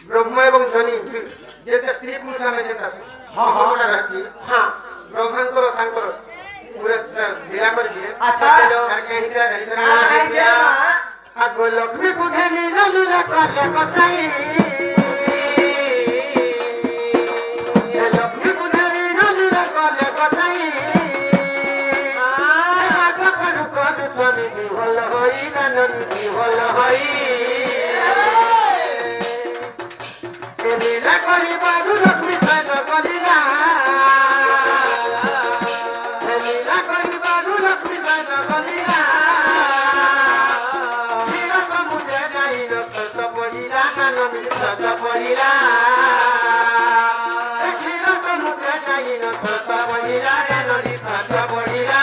ब्रह्म एवं ध्वनि जेता स्त्री पुरुष में जेता हां राशि हां ब्रह्मांकर तांकर पूरा दिया कर दिए अच्छा और कहीं जा आगो लक्ष्मी कुधनी नलुरा काले कसाई लक्ष्मी कुधनी नलुरा काले कसाई आसा पर स्वामी बिहल होई ननन बिहल होई लीला करी बाबू लक्ष्मी सैन कलिला लीला करी बाबू लक्ष्मी सैन कलिला क्षीर समुद्र जाई सत पड़िला ननन सत पड़िला क्षीर समुद्र जाई सत पड़िला ननन सत पड़िला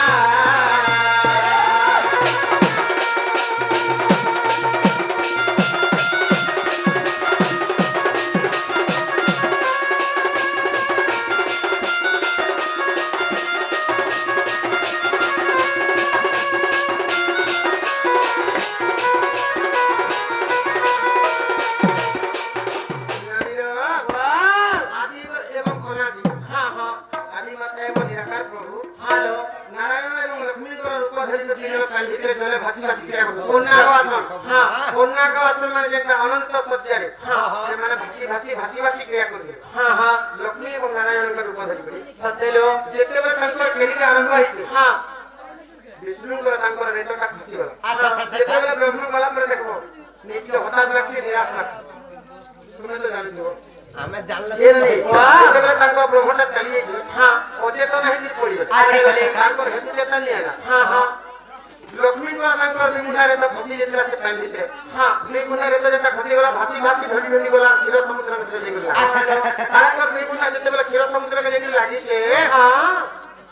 लक्ष्मी को तांकर मुंडारे तो फसी जेतला से पानी दिले हां ने मुंडारे तो जेता फसी गला भासी भासी ढोली ढोली गला क्षीर समुद्र में चले गला अच्छा तांकर ने मुंडा जेतला क्षीर समुद्र के जेती लागी छे हां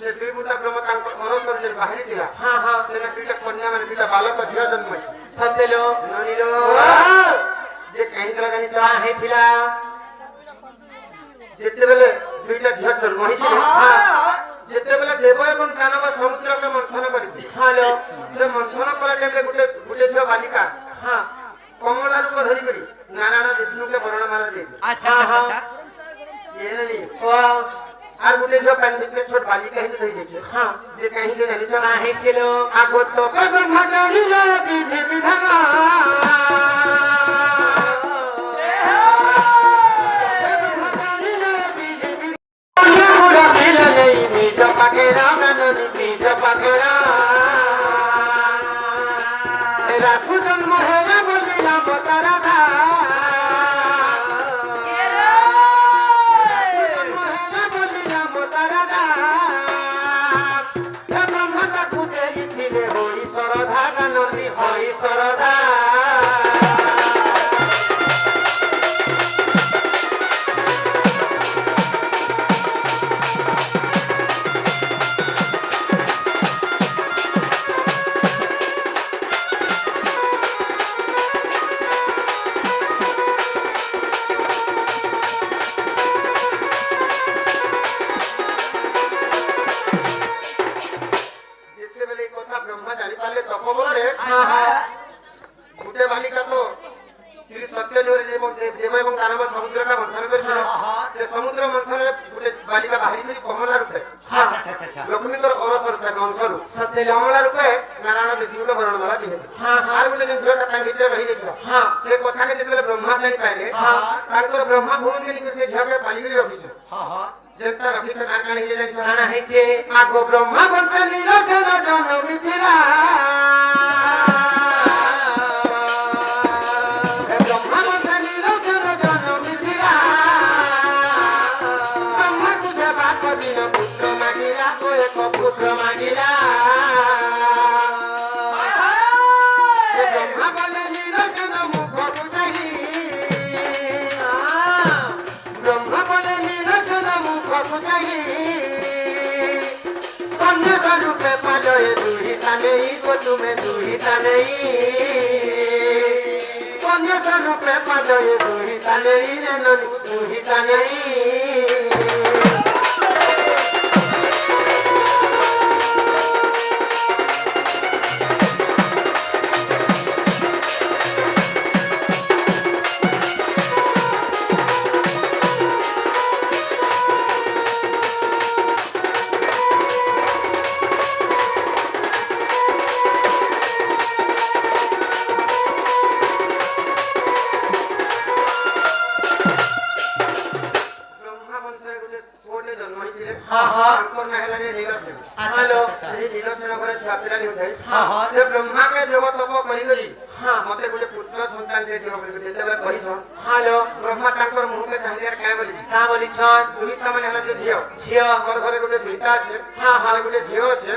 से दुई मुंडा ब्रह्म तांकर अरस से बाहरी दिला हां से पीटा कन्या माने पीटा बालक झिया जन्म सब देलो ननीलो जे कहीं गला जानी चा हे थिला जेते बेले दुईटा झिया जन्म ही हां जेते बेले देव एवं दानव समुद्र के मंथन करी हालो से मंथन कला टाइम गुटे गुटे छ बालिका हां कमला रूप धरि करी नारायण विष्णु के वर्ण माला दे अच्छा ये नहीं आर गुटे छ पांच के छोट बालिका ही धरि दे हां जे कहीं के नहीं छ आहे केलो आगो तो ब्रह्म जानी लो विधि विधान ब्रह्मा भूल के लिए झा के पाली रखी हां हां जनता रखी तो काका नहीं जाय छोराना है छे आगो ब्रह्मा वंश लीला से न जन्म मिथिला নেই গো তুমি দুহিতা নেই কন্যা রূপে পাদয়ে দুহিতা নেই রে ননি দুহিতা নেই ব্রহ্মাকে যোগ তপ করি মতে গোটে পুত্র সন্তান যেতবে কহিছন হ্যালো ব্রহ্মা তাঙ্কর মুখে চাহিদার কাঁ বলিছন দুহিতা মানে হল যে ঝিও ঝিও আমার ঘরে গোটে দুহিতা আছে গোটে ঝিও আছে